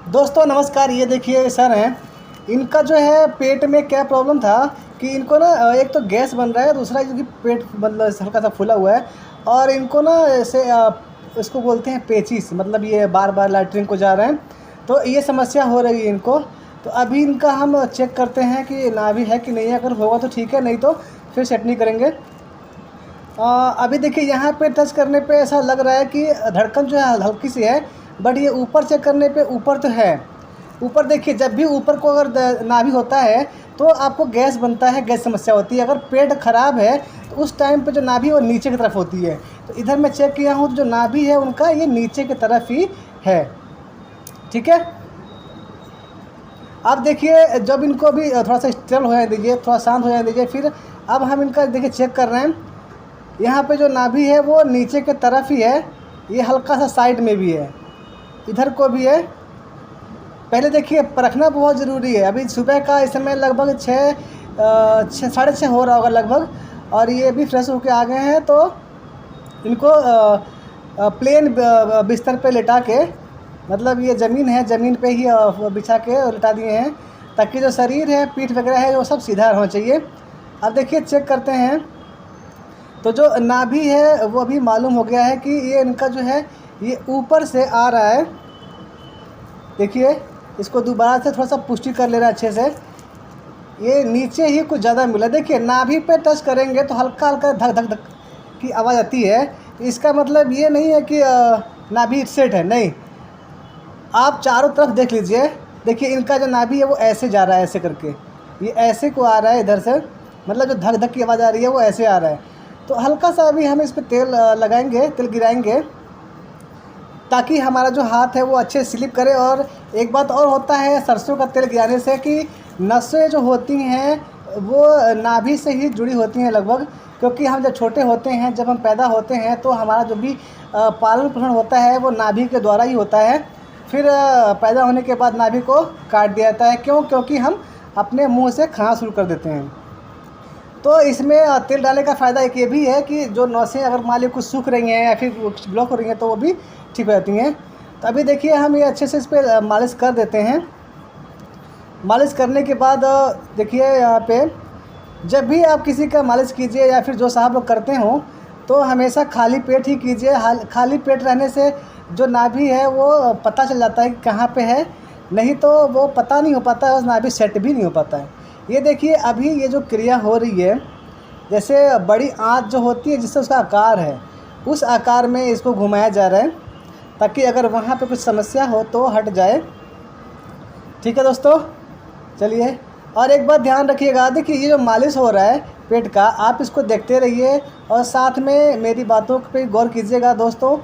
दोस्तों नमस्कार। ये देखिए सर हैं, इनका जो है पेट में क्या प्रॉब्लम था कि इनको ना एक तो गैस बन रहा है, दूसरा क्योंकि पेट मतलब हल्का सा फूला हुआ है और इनको ना ऐसे इसको बोलते हैं पेचिस, मतलब ये बार बार लैट्रिन को जा रहे हैं, तो ये समस्या हो रही है इनको। तो अभी इनका हम चेक करते हैं कि नाभि है कि नहीं है, अगर होगा तो ठीक है, नहीं तो फिर सेटनी करेंगे। अभी देखिए यहाँ पे टच करने पे ऐसा लग रहा है कि धड़कन जो है हल्की सी है, बट ये ऊपर चेक करने पे ऊपर तो है। ऊपर देखिए, जब भी ऊपर को अगर नाभि होता है तो आपको गैस बनता है, गैस समस्या होती है। अगर पेट ख़राब है तो उस टाइम पे जो नाभि वो नीचे की तरफ होती है। तो इधर मैं चेक किया हूँ तो जो नाभि है उनका ये नीचे की तरफ ही है। ठीक है, अब देखिए जब इनको भी थोड़ा सा स्टेबल हो जाने दीजिए, थोड़ा शांत हो जाने दीजिए, फिर अब हम इनका देखिए चेक कर रहे हैं। यहाँ पे जो नाभि है वो नीचे के तरफ ही है, ये हल्का सा साइड में भी है, इधर को भी है। पहले देखिए परखना बहुत ज़रूरी है। अभी सुबह का इस समय लगभग 6 साढ़े 6 हो रहा होगा लगभग, और ये भी फ्रेश होके आ गए हैं। तो इनको प्लेन बिस्तर पे लेटा के, मतलब ये ज़मीन है, ज़मीन पे ही बिछा के लेटा दिए हैं, ताकि जो शरीर है, पीठ वगैरह है, वो सब सीधा होना चाहिए। अब देखिए चेक करते हैं, तो जो नाभि है वो अभी मालूम हो गया है कि ये इनका जो है ये ऊपर से आ रहा है। देखिए इसको दोबारा से थोड़ा सा पुष्टि कर ले रहा है अच्छे से। ये नीचे ही कुछ ज़्यादा मिला। देखिए नाभि पे टच करेंगे तो हल्का हल्का धक धक धक की आवाज़ आती है। इसका मतलब ये नहीं है कि नाभि सेट है, नहीं। आप चारों तरफ देख लीजिए। देखिए इनका जो नाभि है वो ऐसे जा रहा है, ऐसे करके ये ऐसे को आ रहा है इधर से, मतलब जो धक धक की आवाज़ आ रही है वो ऐसे आ रहा है। तो हल्का सा अभी हम इस पर तेल लगाएंगे, तेल गिराएंगे, ताकि हमारा जो हाथ है वो अच्छे स्लिप करे। और एक बात और होता है सरसों का तेल गिराने से कि नसें जो होती हैं वो नाभि से ही जुड़ी होती हैं लगभग, क्योंकि हम जब छोटे होते हैं, जब हम पैदा होते हैं, तो हमारा जो भी पालन पोषण होता है वो नाभि के द्वारा ही होता है। फिर पैदा होने के बाद नाभि को काट दिया जाता है। क्यों? क्योंकि हम अपने मुँह से खाना शुरू कर देते हैं। तो इसमें तेल डालने का फ़ायदा एक ये भी है कि जो नसें अगर मान लीजिए कुछ सूख रही हैं या फिर कुछ ब्लॉक हो रही हैं तो वो भी ठीक हो जाती हैं। तो अभी देखिए हम ये अच्छे से इस पर मालिश कर देते हैं। मालिश करने के बाद देखिए यहाँ पे जब भी आप किसी का मालिश कीजिए या फिर जो साहब लोग करते हों, तो हमेशा खाली पेट ही कीजिए। खाली पेट रहने से जो नाभि है वो पता चल जाता है कि कहाँ पे है, नहीं तो वो पता नहीं हो पाता है और नाभि सेट भी नहीं हो पाता है। ये देखिए अभी ये जो क्रिया हो रही है, जैसे बड़ी आंच जो होती है जिससे उसका आकार है, उस आकार में इसको घुमाया जा रहा है, ताकि अगर वहाँ पे कुछ समस्या हो तो हट जाए। ठीक है दोस्तों, चलिए। और एक बात ध्यान रखिएगा, देखिए ये जो मालिश हो रहा है पेट का, आप इसको देखते रहिए और साथ में मेरी बातों पे गौर कीजिएगा। दोस्तों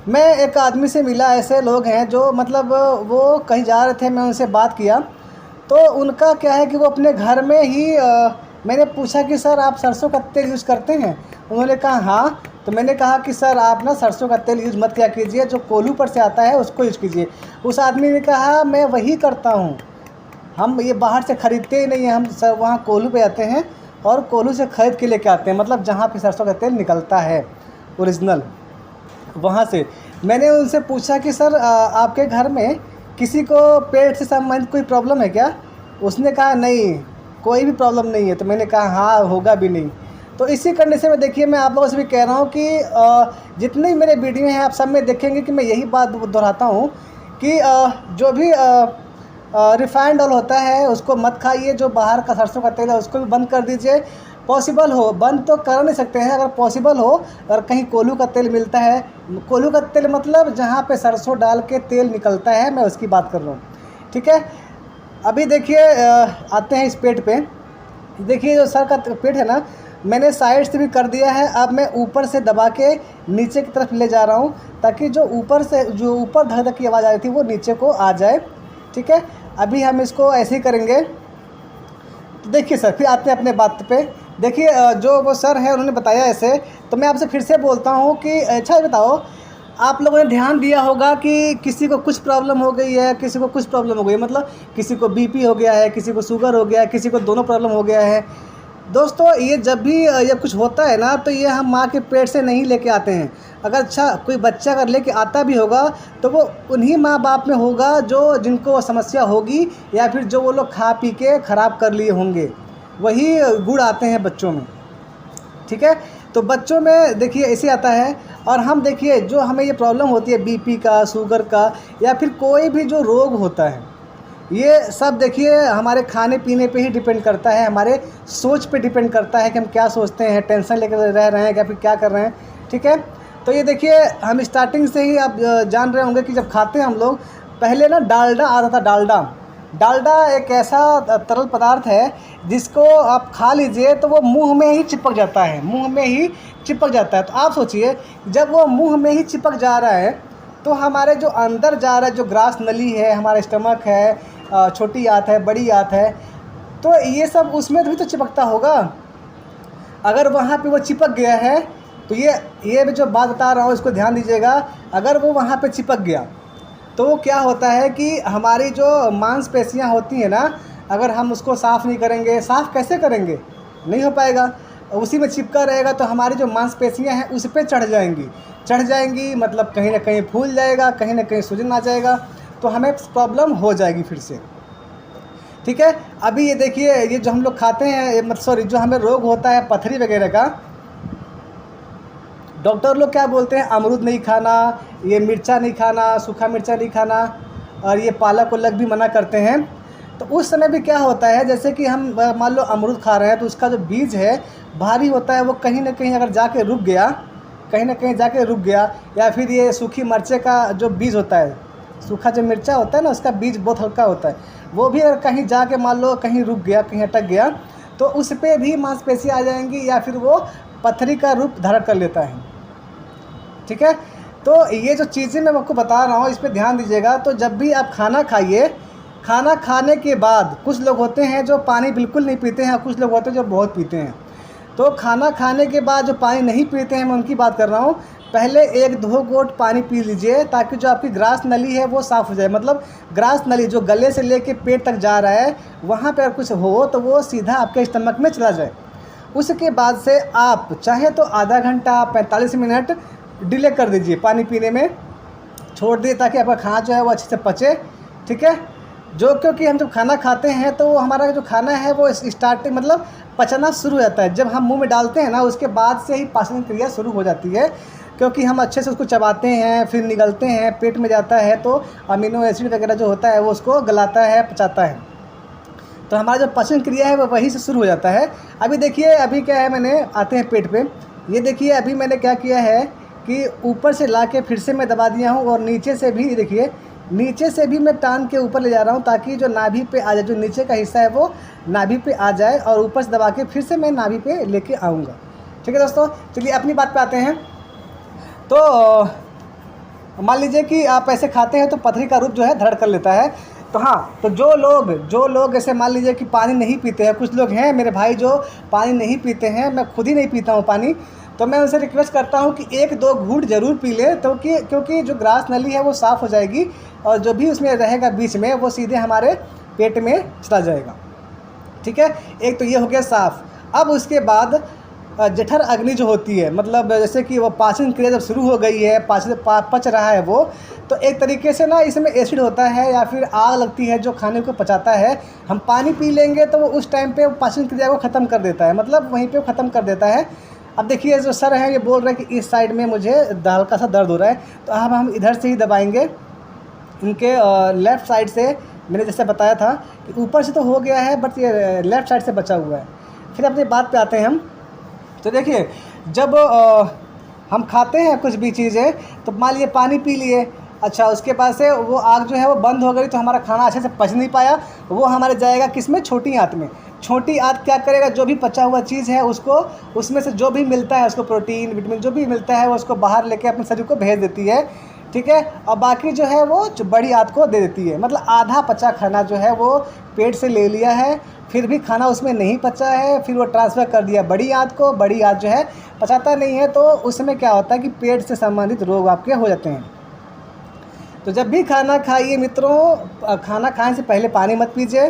मैं एक आदमी से मिला, ऐसे लोग हैं जो मतलब वो कहीं जा रहे थे, मैं उनसे बात किया तो उनका क्या है कि वो अपने घर में ही मैंने पूछा कि सर आप सरसों का तेल यूज़ करते हैं? उन्होंने कहा हाँ। तो मैंने कहा कि सर आप ना सरसों का तेल यूज़ मत किया कीजिए, जो कोल्हू पर से आता है उसको यूज़ कीजिए। उस आदमी ने कहा मैं वही करता हूँ, हम ये बाहर से ख़रीदते ही नहीं हैं, हम सर वहाँ कोल्हू पे आते हैं और कोल्हू से ख़रीद के लेके आते हैं, मतलब जहाँ पे सरसों का तेल निकलता है ओरिजिनल, वहाँ से। मैंने उनसे पूछा कि सर आपके घर में किसी को पेट से संबंधित कोई प्रॉब्लम है क्या? उसने कहा नहीं, कोई भी प्रॉब्लम नहीं है। तो मैंने कहा हाँ, होगा भी नहीं। तो इसी कंडीशन में देखिए मैं आप लोगों से भी कह रहा हूँ कि जितने भी मेरे वीडियो हैं आप सब में देखेंगे कि मैं यही बात दोहराता हूँ कि जो भी रिफाइंड ऑयल होता है उसको मत खाइए। जो बाहर का सरसों का तेल है उसको भी बंद कर दीजिए। पॉसिबल हो, बंद तो कर नहीं सकते हैं, अगर पॉसिबल हो, अगर कहीं कोल्हू का तेल मिलता है, कोल्हू का तेल मतलब जहाँ पे सरसों डाल के तेल निकलता है, मैं उसकी बात कर रहा हूँ। ठीक है, अभी देखिए आते हैं इस पेट पे। देखिए जो सर का पेट है ना, मैंने साइड से भी कर दिया है। अब मैं ऊपर से दबा के नीचे की तरफ ले जा रहा हूँ, ताकि जो ऊपर धक धक की आवाज़ आ रही थी वो नीचे को आ जाए। ठीक है, अभी हम इसको ऐसे ही करेंगे। तो देखिए सर, फिर आते हैं अपने बात पे। देखिए जो वो सर हैं उन्होंने बताया ऐसे, तो मैं आपसे फिर से बोलता हूँ कि अच्छा बताओ, आप लोगों ने ध्यान दिया होगा कि किसी को कुछ प्रॉब्लम हो गई है, किसी को कुछ प्रॉब्लम हो गई है, मतलब किसी को बीपी हो गया है, किसी को शुगर हो गया है, किसी को दोनों प्रॉब्लम हो गया है। दोस्तों ये जब भी ये कुछ होता है ना, तो ये हम माँ के पेट से नहीं लेके आते हैं। अगर अच्छा कोई बच्चा अगर लेके आता भी होगा तो वो उन्हीं माँ बाप में होगा जो जिनको वो समस्या होगी, या फिर जो वो लोग खा पी के ख़राब कर लिए होंगे, वही गुण आते हैं बच्चों में। ठीक है, तो बच्चों में देखिए ऐसे आता है। और हम देखिए जो हमें ये प्रॉब्लम होती है बीपी का, शुगर का, या फिर कोई भी जो रोग होता है, ये सब देखिए हमारे खाने पीने पे ही डिपेंड करता है, हमारे सोच पे डिपेंड करता है कि हम क्या सोचते हैं, टेंशन लेकर रह रहे हैं या फिर क्या कर रहे हैं। ठीक है, तो ये देखिए हम स्टार्टिंग से ही आप जान रहे होंगे कि जब खाते हैं हम लोग, पहले ना डालडा आता था। डालडा एक ऐसा तरल पदार्थ है जिसको आप खा लीजिए तो वो मुंह में ही चिपक जाता है, मुंह में ही चिपक जाता है। तो आप सोचिए जब वो मुंह में ही चिपक जा रहा है तो हमारे जो अंदर जा रहा है, जो ग्रास नली है, हमारा स्टमक है, छोटी आंत है, बड़ी आंत है, तो ये सब उसमें भी तो चिपकता होगा। अगर वहाँ पे वो चिपक गया है तो ये जो बात बता रहा हूँ इसको ध्यान दीजिएगा। अगर वो वहाँ पे चिपक गया तो वो क्या होता है कि हमारी जो मांसपेशियाँ होती हैं ना, अगर हम उसको साफ़ नहीं करेंगे, साफ़ कैसे करेंगे, नहीं हो पाएगा, उसी में चिपका रहेगा तो हमारी जो मांसपेशियाँ हैं उस पर चढ़ जाएंगी, मतलब कहीं ना कहीं फूल जाएगा, कहीं ना कहीं सूजन आ जाएगा, तो हमें प्रॉब्लम हो जाएगी फिर से। ठीक है, अभी ये देखिए ये जो हम लोग खाते हैं, मतलब सॉरी, जो हमें रोग होता है पथरी वगैरह का, डॉक्टर लोग क्या बोलते हैं, अमरूद नहीं खाना, ये मिर्चा नहीं खाना, सूखा मिर्चा नहीं खाना, और ये पालक उलक भी मना करते हैं। तो उस समय भी क्या होता है, जैसे कि हम मान लो अमरूद खा रहे हैं तो उसका जो बीज है भारी होता है, वो कहीं ना कहीं अगर जाके रुक गया, कहीं ना कहीं जाके रुक गया, या फिर ये सूखी मिर्चे का जो बीज होता है, सूखा जो मिर्चा होता है ना, उसका बीज बहुत हल्का होता है, वो भी अगर कहीं जाके मान लो कहीं रुक गया, कहीं अटक गया, तो उस पर भी मांसपेशी आ जाएंगी, या फिर वो पथरी का रूप धारण कर लेता है। ठीक है, तो ये जो चीज़ें मैं आपको बता रहा हूँ इस पर ध्यान दीजिएगा। तो जब भी आप खाना खाइए, खाना खाने के बाद कुछ लोग होते हैं जो पानी बिल्कुल नहीं पीते हैं, कुछ लोग होते हैं जो बहुत पीते हैं। तो खाना खाने के बाद जो पानी नहीं पीते हैं, मैं उनकी बात कर रहा हूँ, पहले 1-2 घूंट पानी पी लीजिए, ताकि जो आपकी ग्रास नली है वो साफ़ हो जाए। मतलब ग्रास नली जो गले से लेके पेट तक जा रहा है, वहाँ पे अगर कुछ हो तो वो सीधा आपके स्टमक में चला जाए। उसके बाद से आप चाहे तो आधा घंटा 45 मिनट डिले कर दीजिए, पानी पीने में छोड़ दिए, ताकि आपका खाना जो है वो अच्छे से पचे। ठीक है, जो क्योंकि हम जब खाना खाते हैं तो हमारा जो खाना है वो स्टार्टिंग मतलब पचना शुरू हो जाता है, जब हम मुंह में डालते हैं ना उसके बाद से ही पाचन क्रिया शुरू हो जाती है, क्योंकि हम अच्छे से उसको चबाते हैं, फिर निगलते हैं, पेट में जाता है, तो अमीनो एसिड वगैरह जो होता है वो उसको गलाता है, पचाता है, तो हमारा जो पाचन क्रिया है वो वहीं से शुरू हो जाता है। अभी देखिए अभी क्या है, मैंने आते हैं पेट पे, ये देखिए अभी मैंने क्या किया है कि ऊपर से ला के फिर से मैं दबा दिया हूँ, और नीचे से भी देखिए, नीचे से भी मैं टांग के ऊपर ले जा रहा हूँ, ताकि जो नाभि पे आ जाए, जो नीचे का हिस्सा है वो नाभि पे आ जाए, और ऊपर से दबा के फिर से मैं नाभि पे लेके आऊँगा। ठीक है दोस्तों, चलिए अपनी बात पे आते हैं। तो मान लीजिए कि आप ऐसे खाते हैं तो पथरी का रूप जो है धारण कर लेता है। तो हाँ, तो जो लोग ऐसे मान लीजिए कि पानी नहीं पीते हैं, कुछ लोग हैं मेरे भाई जो पानी नहीं पीते हैं, मैं खुद ही नहीं पीता हूँ पानी, तो मैं उनसे रिक्वेस्ट करता हूँ कि 1-2 घूंट ज़रूर पी ले, तो क्योंकि जो ग्रास नली है वो साफ़ हो जाएगी, और जो भी उसमें रहेगा बीच में वो सीधे हमारे पेट में चला जाएगा। ठीक है, एक तो ये हो गया साफ़। अब उसके बाद जठर अग्नि जो होती है, मतलब जैसे कि वो पाचन क्रिया जब शुरू हो गई है, पच रहा है वो, तो एक तरीके से ना इसमें एसिड होता है या फिर आग लगती है जो खाने को पचाता है। हम पानी पी लेंगे तो वो उस टाइम पे पाचन क्रिया को ख़त्म कर देता है, मतलब वहीं पे ख़त्म कर देता है। अब देखिए जो सर हैं ये बोल रहे हैं कि इस साइड में मुझे हल्का सा दर्द हो रहा है, तो अब हम इधर से ही दबाएंगे, इनके लेफ़्ट साइड से। मैंने जैसे बताया था कि ऊपर से तो हो गया है, बट ये लेफ़्ट साइड से बचा हुआ है। फिर अपनी बात पे आते हैं हम। तो देखिए जब हम खाते हैं कुछ भी चीज़ें, तो मान लीजिए पानी पी लिए, अच्छा उसके बाद से वो आग जो है वो बंद हो गई, तो हमारा खाना अच्छे से पच नहीं पाया, वो हमारे जाएगा किस में, छोटी आंत में। छोटी आंत क्या करेगा, जो भी पचा हुआ चीज़ है उसको, उसमें से जो भी मिलता है उसको, प्रोटीन विटामिन जो भी मिलता है वो उसको बाहर लेके अपने शरीर को भेज देती है। ठीक है, और बाकी जो है वो बड़ी आंत को दे देती है। मतलब आधा पचा खाना जो है वो पेट से ले लिया है, फिर भी खाना उसमें नहीं पचा है, फिर वो ट्रांसफ़र कर दिया बड़ी आंत को। बड़ी आंत जो है पचाता नहीं है, तो उसमें क्या होता है कि पेट से संबंधित रोग आपके हो जाते हैं। तो जब भी खाना खाइए मित्रों, खाना खाने से पहले पानी मत पीजिए,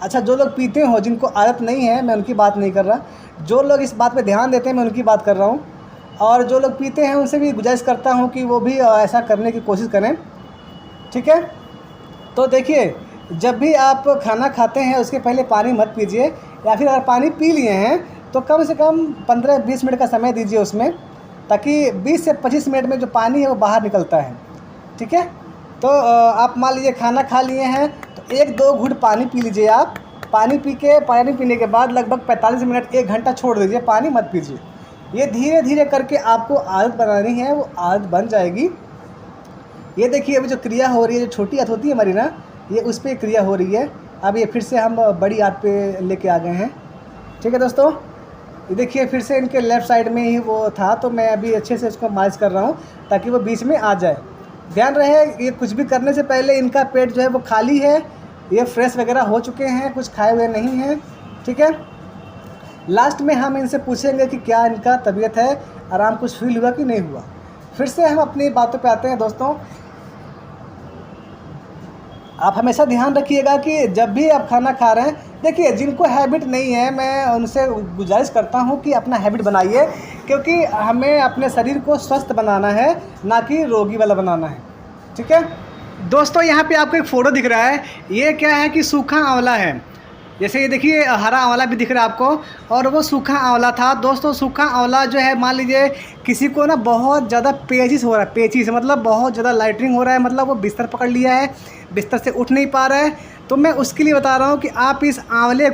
अच्छा, जो लोग पीते हो, जिनको आदत नहीं है, मैं उनकी बात नहीं कर रहा, जो लोग इस बात पे ध्यान देते हैं मैं उनकी बात कर रहा हूँ। और जो लोग पीते हैं उनसे भी गुजारिश करता हूँ कि वो भी ऐसा करने की कोशिश करें, ठीक है। तो देखिए, जब भी आप खाना खाते हैं उसके पहले पानी मत पीजिए, या फिर अगर पानी पी लिए हैं तो कम से कम 15-20 मिनट का समय दीजिए उसमें, ताकि 20 से 25 मिनट में जो पानी है वो बाहर निकलता है, ठीक है। तो आप मान लीजिए खाना खा लिए हैं तो 1-2 घूंट पानी पी लीजिए आप। पानी पीने के बाद लगभग 45 मिनट 1 घंटा छोड़ दीजिए, पानी मत पीजिए। ये धीरे धीरे करके आपको आदत बनानी है, वो आदत बन जाएगी। ये देखिए अभी जो क्रिया हो रही है, जो छोटी आदत होती है हमारी ना, ये उस पर क्रिया हो रही है। अब ये फिर से हम बड़ी आदत पे लेके आ गए हैं, ठीक है दोस्तों। ये देखिए फिर से इनके लेफ़्ट साइड में ही वो था, तो मैं अभी अच्छे से उसको मालिश कर रहा हूँ ताकि वो बीच में आ जाए। ध्यान रहे, ये कुछ भी करने से पहले इनका पेट जो है वो खाली है, ये फ्रेश वगैरह हो चुके हैं, कुछ खाए हुए नहीं हैं, ठीक है। लास्ट में हम इनसे पूछेंगे कि क्या इनका तबीयत है, आराम कुछ फील हुआ कि नहीं हुआ। फिर से हम अपनी बातों पे आते हैं दोस्तों। आप हमेशा ध्यान रखिएगा कि जब भी आप खाना खा रहे हैं, देखिए जिनको हैबिट नहीं है मैं उनसे गुजारिश करता हूं कि अपना हैबिट बनाइए, क्योंकि हमें अपने शरीर को स्वस्थ बनाना है, ना कि रोगी वाला बनाना है, ठीक है दोस्तों। यहाँ पे आपको एक फ़ोटो दिख रहा है, ये क्या है कि सूखा आंवला है। जैसे ये देखिए हरा आंवला भी दिख रहा है आपको, और वो सूखा आंवला था दोस्तों। सूखा आंवला जो है, मान लीजिए किसी को ना बहुत ज़्यादा पेचिस हो रहा है, पेचिस मतलब बहुत ज़्यादा लाइटरिंग हो रहा है, मतलब वो बिस्तर पकड़ लिया है, बिस्तर से उठ नहीं पा रहा है, तो मैं उसके लिए बता रहा हूँ कि आप इस आंवले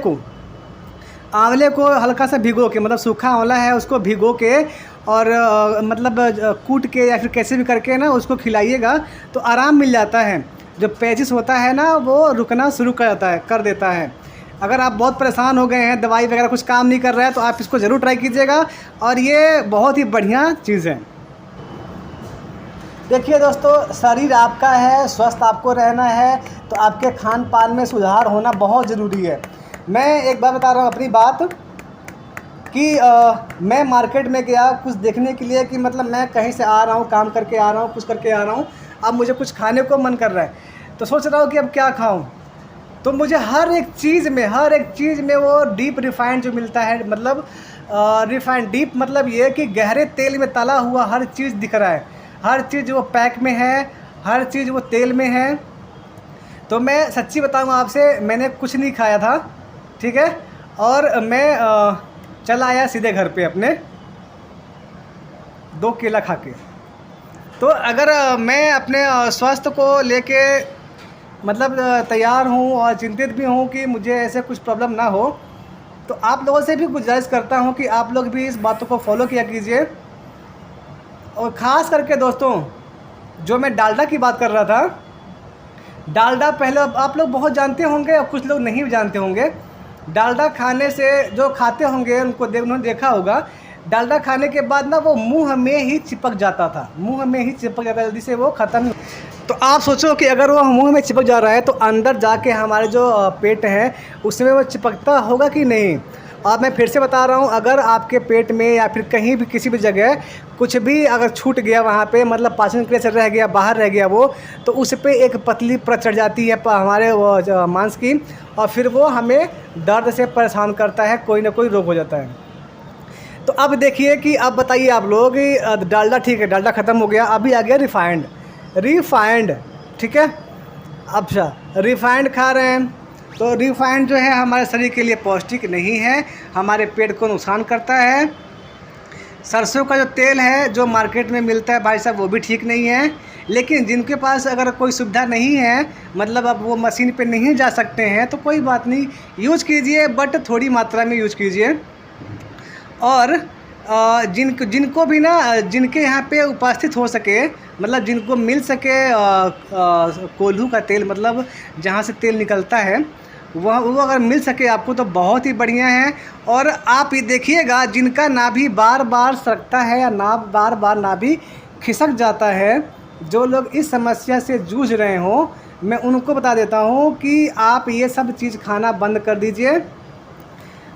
को हल्का सा भिगो के, मतलब सूखा आंवला है उसको भिगो के और मतलब कूट के या फिर कैसे भी करके ना उसको खिलाइएगा तो आराम मिल जाता है। जो पेचिस होता है ना वो रुकना शुरू कर देता है। अगर आप बहुत परेशान हो गए हैं, दवाई वगैरह कुछ काम नहीं कर रहा है, तो आप इसको ज़रूर ट्राई कीजिएगा, और ये बहुत ही बढ़िया चीज़ है। देखिए दोस्तों, शरीर आपका है, स्वस्थ आपको रहना है, तो आपके खान पान में सुधार होना बहुत ज़रूरी है। मैं एक बार बता रहा हूँ अपनी बात कि मैं मार्केट में गया कुछ देखने के लिए, कि मतलब मैं कहीं से आ रहा हूँ, काम करके आ रहा हूँ, कुछ करके आ रहा हूँ, अब मुझे कुछ खाने को मन कर रहा है, तो सोच रहा हूँ कि अब क्या खाऊँ। तो मुझे हर एक चीज़ में वो डीप रिफाइंड जो मिलता है, मतलब रिफाइंड डीप मतलब ये कि गहरे तेल में तला हुआ हर चीज़ दिख रहा है, हर चीज़ वो पैक में है, हर चीज़ वो तेल में है। तो मैं सच्ची बताऊँ आपसे, मैंने कुछ नहीं खाया था, ठीक है, और मैं चला आया सीधे घर पे अपने 2 केला खा के। तो अगर मैं अपने स्वास्थ्य को लेके मतलब तैयार हूँ और चिंतित भी हूँ कि मुझे ऐसे कुछ प्रॉब्लम ना हो, तो आप लोगों से भी गुजारिश करता हूँ कि आप लोग भी इस बातों को फॉलो किया कीजिए। और ख़ास करके दोस्तों, जो मैं डालडा की बात कर रहा था, डालडा पहले आप लोग बहुत जानते होंगे और कुछ लोग नहीं जानते होंगे। डालडा खाने से, जो खाते होंगे उन्होंने देखा होगा, डालडा खाने के बाद ना वो मुंह में ही चिपक जाता था, जल्दी से वो ख़त्म। तो आप सोचो कि अगर वो मुंह में चिपक जा रहा है तो अंदर जाके हमारे जो पेट है उसमें वो चिपकता होगा कि नहीं। और मैं फिर से बता रहा हूँ, अगर आपके पेट में या फिर कहीं भी किसी भी जगह कुछ भी अगर छूट गया, वहाँ पे मतलब पाचन क्रिया से रह गया, बाहर रह गया वो, तो उस पर एक पतली परत चढ़ जाती है हमारे वो मांस की, और फिर वो हमें दर्द से परेशान करता है, कोई ना कोई रोग हो जाता है। तो अब देखिए कि अब बताइए आप लोग, डालडा ठीक है, डालडा ख़त्म हो गया, अभी आ गया रिफाइंड, ठीक है। अच्छा, रिफाइंड खा रहे हैं, तो रिफाइंड जो है हमारे शरीर के लिए पौष्टिक नहीं है, हमारे पेट को नुकसान करता है। सरसों का जो तेल है जो मार्केट में मिलता है भाई साहब, वो भी ठीक नहीं है। लेकिन जिनके पास अगर कोई सुविधा नहीं है, मतलब अब वो मशीन पे नहीं जा सकते हैं, तो कोई बात नहीं, यूज़ कीजिए, बट थोड़ी मात्रा में यूज़ कीजिए। और जिनको भी ना, जिनके यहाँ पे उपस्थित हो सके, मतलब जिनको मिल सके कोल्हू का तेल, मतलब जहाँ से तेल निकलता है, वो अगर मिल सके आपको तो बहुत ही बढ़िया है। और आप ये देखिएगा, जिनका नाभि बार बार सरकता है या बार बार नाभि खिसक जाता है, जो लोग इस समस्या से जूझ रहे हों, मैं उनको बता देता हूँ कि आप ये सब चीज़ खाना बंद कर दीजिए।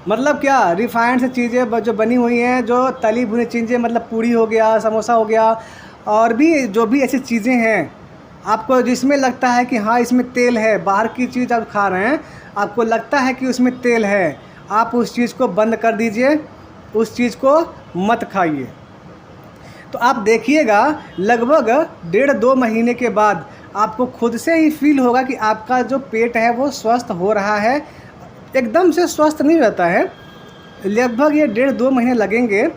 मतलब क्या, रिफाइंड से चीज़ें जो बनी हुई हैं, जो तली भुनी चीज़ें, मतलब पूड़ी हो गया, समोसा हो गया, और भी जो भी ऐसी चीज़ें हैं, आपको जिसमें लगता है कि हाँ इसमें तेल है, बाहर की चीज़ आप खा रहे हैं, आपको लगता है कि उसमें तेल है, आप उस चीज़ को बंद कर दीजिए, उस चीज़ को मत खाइए। तो आप देखिएगा लगभग 1.5-2 महीने के बाद आपको खुद से ही फील होगा कि आपका जो पेट है वो स्वस्थ हो रहा है। एकदम से स्वस्थ नहीं रहता है, लगभग ये 1.5-2 महीने लगेंगे।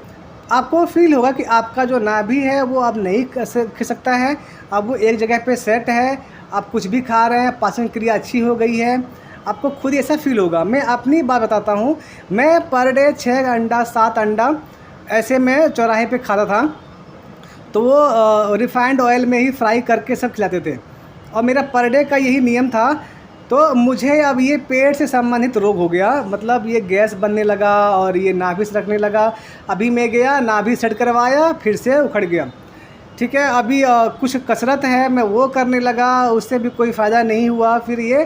आपको फील होगा कि आपका जो नाभि है वो अब नहीं खिसकता है, अब वो एक जगह पे सेट है, आप कुछ भी खा रहे हैं, पाचन क्रिया अच्छी हो गई है, आपको खुद ऐसा फील होगा। मैं अपनी बात बताता हूँ, मैं पर डे 6 अंडा 7 अंडा ऐसे मैं चौराहे पे खाता था, तो वो रिफाइंड ऑयल में ही फ्राई करके सब खिलाते थे और मेरा पर डे का यही नियम था। तो मुझे अब ये पेट से संबंधित रोग हो गया, मतलब ये गैस बनने लगा और ये नाभि सरकने लगा। अभी मैं गया नाभि सेट करवाया, फिर से उखड़ गया। ठीक है, अभी कुछ कसरत है मैं वो करने लगा, उससे भी कोई फ़ायदा नहीं हुआ। फिर ये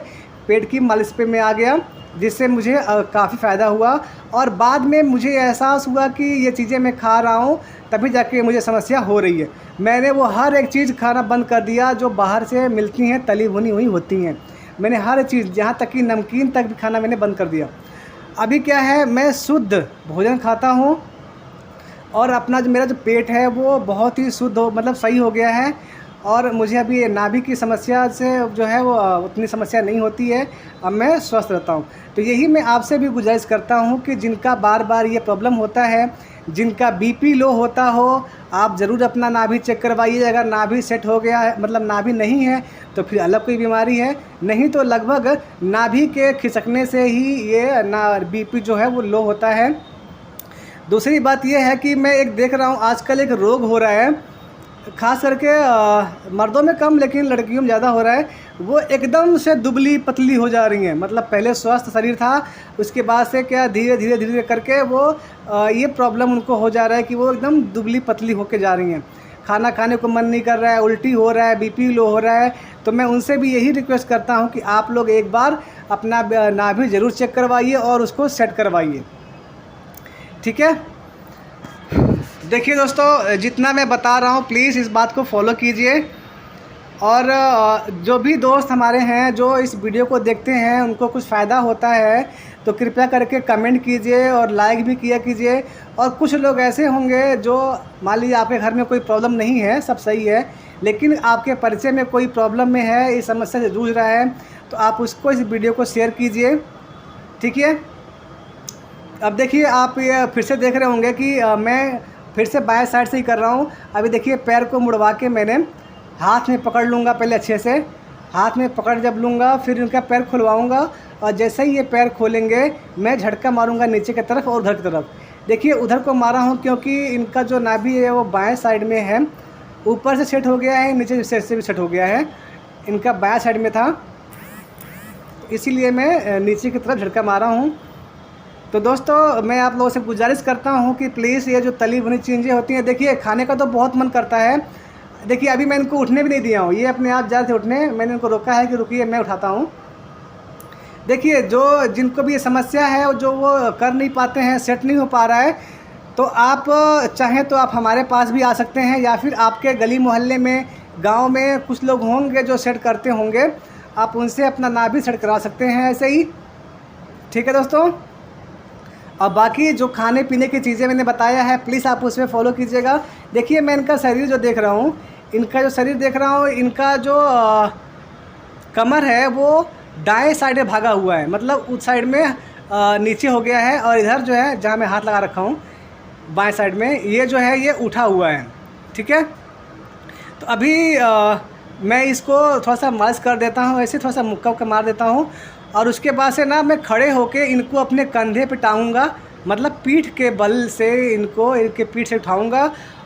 पेट की मालिश पे मैं आ गया, जिससे मुझे काफ़ी फ़ायदा हुआ। और बाद में मुझे एहसास हुआ कि ये चीज़ें मैं खा रहा हूँ तभी जाके मुझे समस्या हो रही है। मैंने वो हर एक चीज़ खाना बंद कर दिया जो बाहर से मिलती हैं, तली भुनी हुई होती हैं। मैंने हर चीज़, यहाँ तक कि नमकीन तक भी खाना मैंने बंद कर दिया। अभी क्या है, मैं शुद्ध भोजन खाता हूँ और अपना जो मेरा जो पेट है वो बहुत ही शुद्ध हो, मतलब सही हो गया है। और मुझे अभी नाभि की समस्या से जो है वो उतनी समस्या नहीं होती है, अब मैं स्वस्थ रहता हूँ। तो यही मैं आपसे भी गुजारिश करता हूँ कि जिनका बार बार ये प्रॉब्लम होता है, जिनका बीपी लो होता हो, आप ज़रूर अपना नाभि चेक करवाइए। अगर नाभि सेट हो गया है, मतलब नाभि नहीं है, तो फिर अलग कोई बीमारी है, नहीं तो लगभग नाभि के खिसकने से ही ये बीपी जो है वो लो होता है। दूसरी बात ये है कि मैं एक देख रहा हूँ आजकल एक रोग हो रहा है, ख़ास करके मर्दों में कम लेकिन लड़कियों में ज़्यादा हो रहा है। वो एकदम से दुबली पतली हो जा रही हैं, मतलब पहले स्वस्थ शरीर था, उसके बाद से क्या धीरे धीरे धीरे करके वो ये प्रॉब्लम उनको हो जा रहा है कि वो एकदम दुबली पतली होके जा रही हैं। खाना खाने को मन नहीं कर रहा है, उल्टी हो रहा है, बीपी लो हो रहा है। तो मैं उनसे भी यही रिक्वेस्ट करता हूँ कि आप लोग एक बार अपना नाभि ज़रूर चेक करवाइए और उसको सेट करवाइए। ठीक है, देखिए दोस्तों, जितना मैं बता रहा हूँ प्लीज़ इस बात को फॉलो कीजिए। और जो भी दोस्त हमारे हैं जो इस वीडियो को देखते हैं उनको कुछ फ़ायदा होता है तो कृपया करके कमेंट कीजिए और लाइक भी किया कीजिए। और कुछ लोग ऐसे होंगे जो, मान लीजिए आपके घर में कोई प्रॉब्लम नहीं है, सब सही है, लेकिन आपके परिचय में कोई प्रॉब्लम में है, इस समस्या से जूझ रहा है, तो आप उसको इस वीडियो को शेयर कीजिए। ठीक है, अब देखिए आप ये फिर से देख रहे होंगे कि मैं फिर से बाएं साइड से ही कर रहा हूँ। अभी देखिए पैर को मुड़वा के मैंने हाथ में पकड़ लूँगा, पहले अच्छे से हाथ में पकड़ जब लूँगा फिर इनका पैर खुलवाऊँगा और जैसे ही ये पैर खोलेंगे मैं झटका मारूँगा नीचे की तरफ और उधर की तरफ। देखिए उधर को मारा हूँ क्योंकि इनका जो नाभि है वो बाएं साइड में है, ऊपर से सेट हो गया है, नीचे से भी सेट हो गया है, इनका बाएं साइड में था, इसीलिए मैं नीचे की तरफ झटका मारा हूँ। तो दोस्तों मैं आप लोगों से गुजारिश करता हूँ कि प्लीज़ ये जो तली भुनी चीज़ें होती हैं, देखिए खाने का तो बहुत मन करता है। देखिए अभी मैं इनको उठने भी नहीं दिया हूँ, ये अपने आप जा रहे थे उठने, मैंने इनको रोका है कि रुकिए मैं उठाता हूँ। देखिए जो जिनको भी ये समस्या है, जो वो कर नहीं पाते हैं, सेट नहीं हो पा रहा है, तो आप चाहें तो आप हमारे पास भी आ सकते हैं, या फिर आपके गली मोहल्ले में, गाँव में कुछ लोग होंगे जो सेट करते होंगे, आप उनसे अपना नाभि सेट करा सकते हैं ऐसे ही। ठीक है दोस्तों, और बाकी जो खाने पीने की चीज़ें मैंने बताया है प्लीज़ आप उसमें फॉलो कीजिएगा। देखिए मैं इनका शरीर जो देख रहा हूँ, इनका जो शरीर देख रहा हूँ, इनका जो कमर है वो दाएं साइड में भागा हुआ है, मतलब उस साइड में नीचे हो गया है, और इधर जो है जहाँ मैं हाथ लगा रखा हूँ बाएं साइड में, ये जो है ये उठा हुआ है। ठीक है, तो अभी मैं इसको थोड़ा सा मालिश कर देता हूँ, ऐसे थोड़ा सा मुक्का उक्का मार देता हूँ, और उसके बाद से ना मैं खड़े होके इनको अपने कंधे पे टांगूंगा, मतलब पीठ के बल से इनको इनके पीठ से उठाऊंगा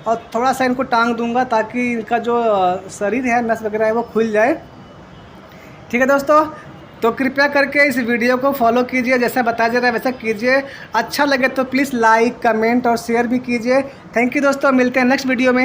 और थोड़ा सा इनको टांग दूंगा ताकि इनका जो शरीर है, नस वगैरह है, वो खुल जाए। ठीक है दोस्तों, तो कृपया करके इस वीडियो को फॉलो कीजिए, जैसा बताया जा रहा है वैसा कीजिए। अच्छा लगे तो प्लीज़ लाइक, कमेंट और शेयर भी कीजिए। थैंक यू दोस्तों, मिलते हैं नेक्स्ट वीडियो में।